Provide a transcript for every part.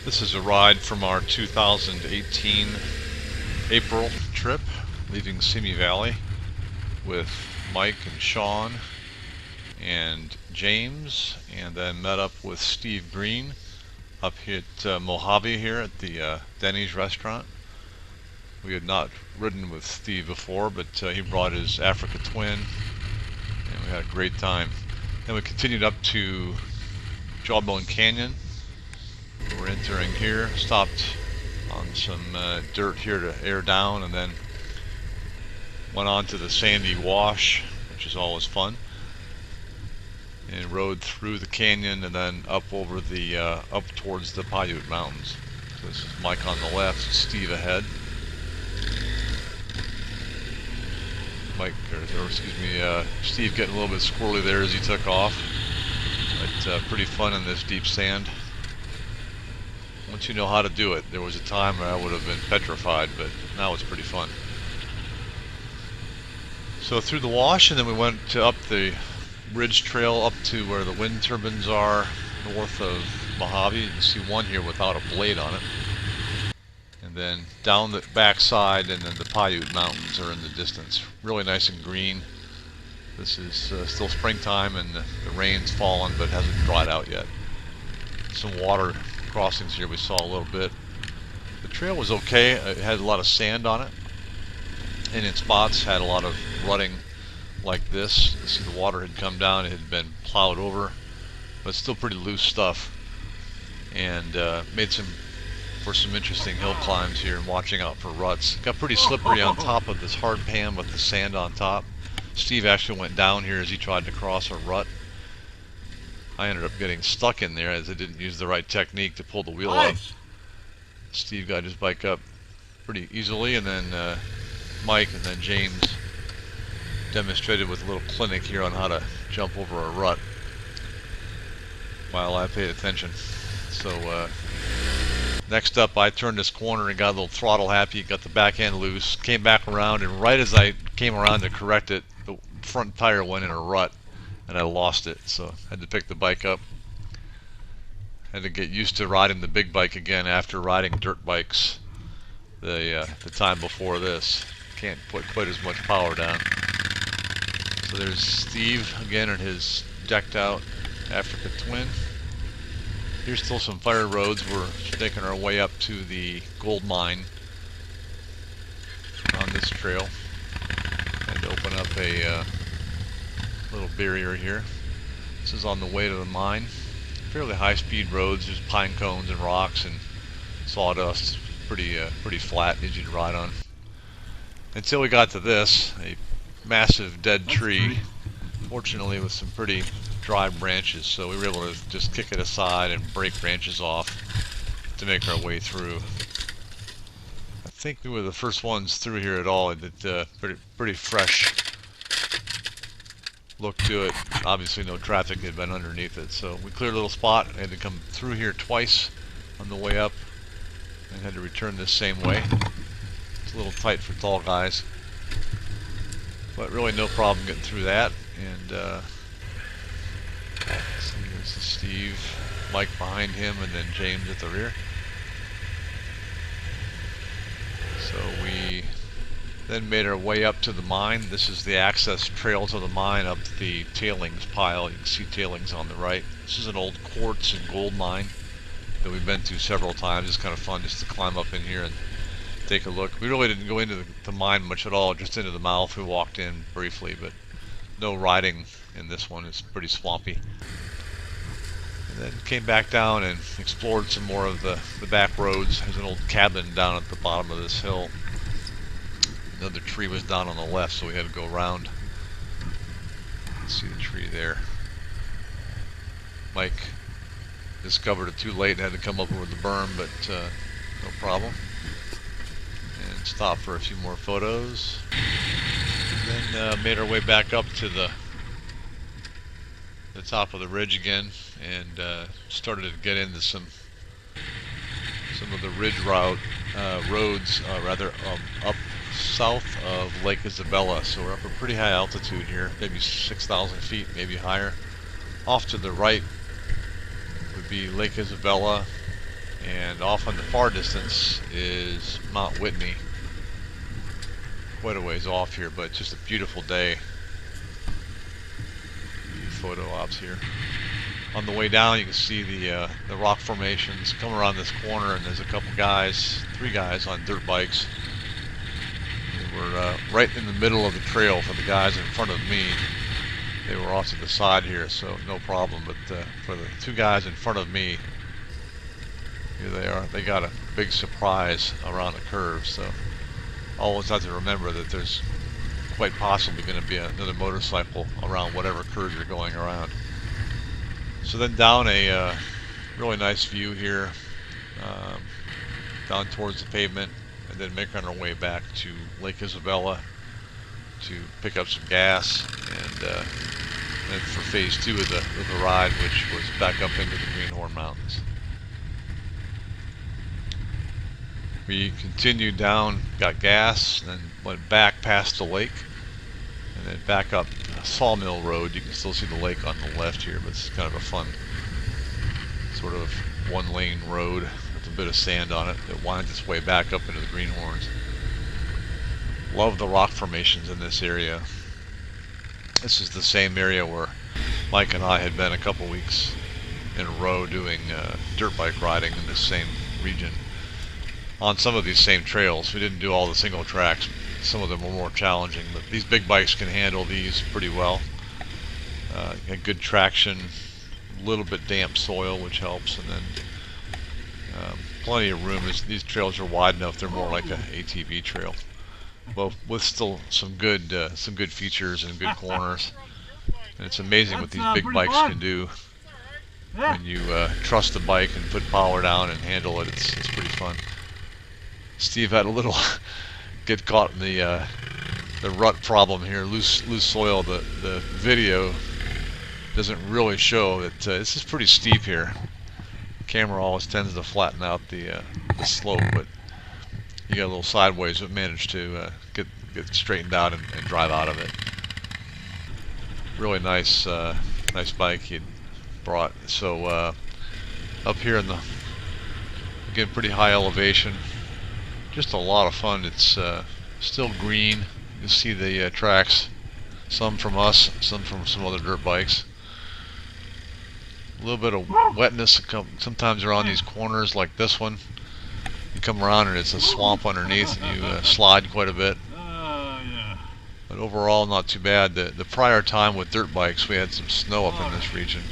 This is a ride from our 2018 April trip, leaving Simi Valley with Mike and Sean and James, and then met up with Steve Green up here at Mojave here at the Denny's restaurant. We had not ridden with Steve before, but he brought his Africa Twin, and we had a great time. Then we continued up to Jawbone Canyon. We're entering here, stopped on some dirt here to air down, and then went on to the Sandy Wash, which is always fun, and rode through the canyon and then up over the up towards the Piute Mountains. So this is Mike on the left, Steve ahead. Steve getting a little bit squirrely there as he took off, but pretty fun in this deep sand. Once you know how to do it. There was a time where I would have been petrified, but now it's pretty fun. So through the wash, and then we went up the ridge trail up to where the wind turbines are north of Mojave. You can see one here without a blade on it. And then down the back side, and then the Piute Mountains are in the distance. Really nice and green. This is still springtime, and the rain's fallen, but hasn't dried out yet. Some water crossings here we saw a little bit. The trail was okay. It had a lot of sand on it, and in spots had a lot of rutting like this. You see the water had come down, it had been plowed over, but still pretty loose stuff, and made for some interesting hill climbs here and watching out for ruts. Got pretty slippery on top of this hard pan with the sand on top. Steve actually went down here as he tried to cross a rut. I ended up getting stuck in there as I didn't use the right technique to pull the wheel up. Steve got his bike up pretty easily, and then Mike and then James demonstrated with a little clinic here on how to jump over a rut while I paid attention. So next up, I turned this corner and got a little throttle happy, got the back end loose, came back around, and right as I came around to correct it, the front tire went in a rut and I lost it, so I had to pick the bike up. Had to get used to riding the big bike again after riding dirt bikes the time before this. Can't put quite as much power down. So there's Steve again in his decked out Africa Twin. Here's still some fire roads. We're making our way up to the gold mine on this trail, and open up a little barrier here. This is on the way to the mine. Fairly high-speed roads, just pine cones and rocks and sawdust. Pretty flat, easy to ride on. Until we got to this, a massive dead tree. Fortunately, with some pretty dry branches, so we were able to just kick it aside and break branches off to make our way through. I think we were the first ones through here at all. It did pretty fresh look to it. Obviously no traffic had been underneath it, so we cleared a little spot. I had to come through here twice on the way up and had to return this same way. It's a little tight for tall guys, but really no problem getting through that. And see, here's Steve, Mike behind him, and then James at the rear. So we then made our way up to the mine. This is the access trail to the mine up the tailings pile. You can see tailings on the right. This is an old quartz and gold mine that we've been to several times. It's kind of fun just to climb up in here and take a look. We really didn't go into the mine much at all, just into the mouth. We walked in briefly, but no riding in this one. It's pretty swampy. And then came back down and explored some more of the back roads. There's an old cabin down at the bottom of this hill. Another tree was down on the left, so we had to go around. See the tree there. Mike discovered it too late and had to come up over the berm, but no problem. And stop for a few more photos. And then made our way back up to the top of the ridge again, and started to get into some of the ridge roads up south of Lake Isabella. So we're up at pretty high altitude here, maybe 6,000 feet, maybe higher. Off to the right would be Lake Isabella, And off on the far distance is Mount Whitney. Quite a ways off here, but just a beautiful day. Photo ops here. On the way down, you can see the rock formations. Come around this corner, and there's a couple guys, 3 guys on dirt bikes. They were right in the middle of the trail for the guys in front of me. They were off to the side here, so no problem. But for the 2 guys in front of me, here they are. They got a big surprise around the curve. So always have to remember that there's quite possibly going to be another motorcycle around whatever curve you're going around. So then down a really nice view here, down towards the pavement, and then making our way back to Lake Isabella to pick up some gas, and then for phase 2 of the ride, which was back up into the Greenhorn Mountains. We continued down, got gas, and then went back past the lake, and then back up Sawmill Road. You can still see the lake on the left here, but it's kind of a fun sort of 1-lane road with a bit of sand on it that winds its way back up into the Greenhorns. Love the rock formations in this area. This is the same area where Mike and I had been a couple weeks in a row doing dirt bike riding in this same region on some of these same trails. We didn't do all the single tracks. Some of them were more challenging, but these big bikes can handle these pretty well. Got good traction, a little bit damp soil, which helps, and then plenty of room. These trails are wide enough; they're more like an ATV trail, but with still some good features and good corners. And it's amazing what these big bikes can do when you trust the bike and put power down and handle it. It's pretty fun. Steve had a little get caught in the rut problem here, loose soil. The video doesn't really show that this is pretty steep here. The camera always tends to flatten out the slope, but you got a little sideways, but managed to get straightened out and drive out of it. Really nice nice bike he'd brought. So up here in the, again, pretty high elevation. Just a lot of fun. It's still green. You can see the tracks, some from us, some from some other dirt bikes. A little bit of wetness sometimes around these corners like this one. You come around and it's a swamp underneath, and you slide quite a bit. But overall, not too bad. The prior time with dirt bikes, we had some snow up in this region,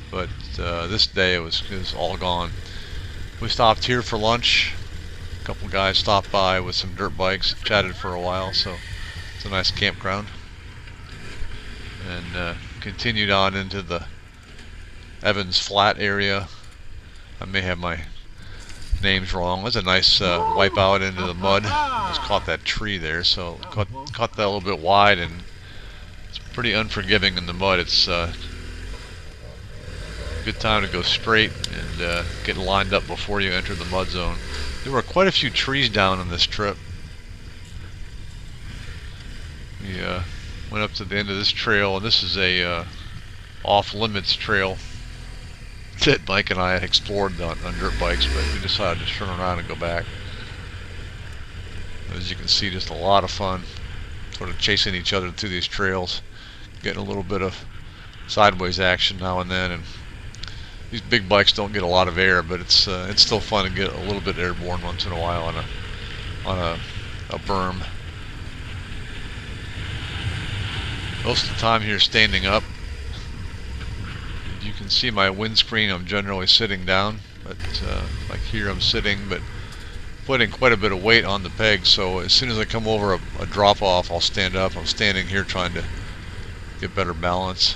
but this day it was all gone. We stopped here for lunch. A couple guys stopped by with some dirt bikes, chatted for a while, so it's a nice campground. And continued on into the Evans Flat area. I may have my names wrong. There's a nice wipe out into the mud. Almost caught that tree there, so caught that a little bit wide, and it's pretty unforgiving in the mud. It's a good time to go straight and get lined up before you enter the mud zone. There were quite a few trees down on this trip. We went up to the end of this trail, and this is a off-limits trail that Mike and I had explored on dirt bikes, but we decided to turn around and go back. As you can see, just a lot of fun, sort of chasing each other through these trails, getting a little bit of sideways action now and then. And these big bikes don't get a lot of air, but it's still fun to get a little bit airborne once in a while on a berm. Most of the time here standing up. You can see my windscreen. I'm generally sitting down, but like here I'm sitting, but putting quite a bit of weight on the pegs, so as soon as I come over a drop off, I'll stand up. I'm standing here trying to get better balance.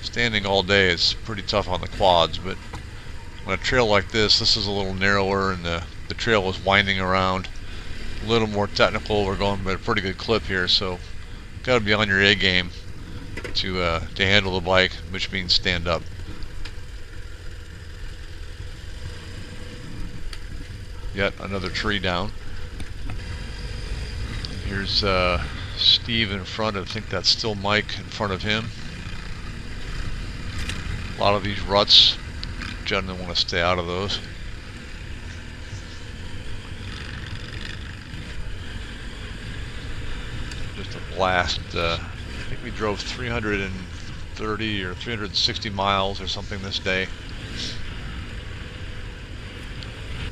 Standing all day is pretty tough on the quads, but on a trail like this is a little narrower, and the trail is winding around, a little more technical. We're going at a pretty good clip here, so got to be on your A game to handle the bike, which means stand up. Yet another tree down. And here's Steve in front of, I think that's still Mike in front of him. A lot of these ruts generally want to stay out of those. Just a blast. I think we drove 330 or 360 miles or something this day.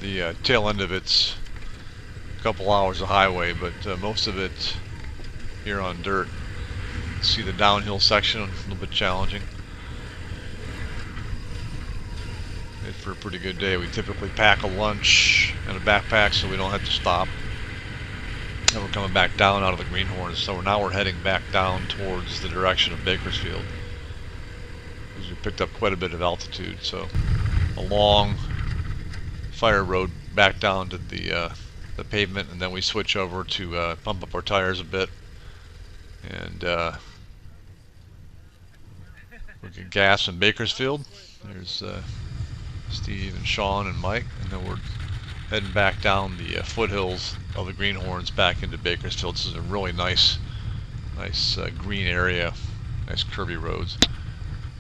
The tail end of it's a couple hours of highway, but most of it here on dirt. See the downhill section, a little bit challenging. Made for a pretty good day. We typically pack a lunch and a backpack so we don't have to stop. And we're coming back down out of the Greenhorn, so now we're heading back down towards the direction of Bakersfield, because we picked up quite a bit of altitude. So a long fire road back down to the pavement, and then we switch over to pump up our tires a bit, and we get gas in Bakersfield. There's Steve and Sean and Mike, and then we're heading back down the foothills of the Greenhorns back into Bakersfield. This is a really nice green area, nice curvy roads,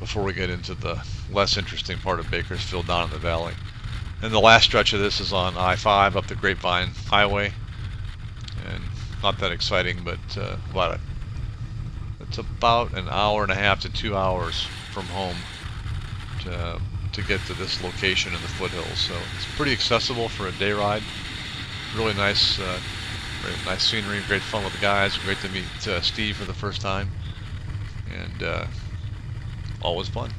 before we get into the less interesting part of Bakersfield down in the valley. And the last stretch of this is on I-5 up the Grapevine Highway, and not that exciting, but it's about an hour and a half to 2 hours from home to get to this location in the foothills. So it's pretty accessible for a day ride. Really nice, very nice scenery, great fun with the guys. Great to meet Steve for the first time, and always fun.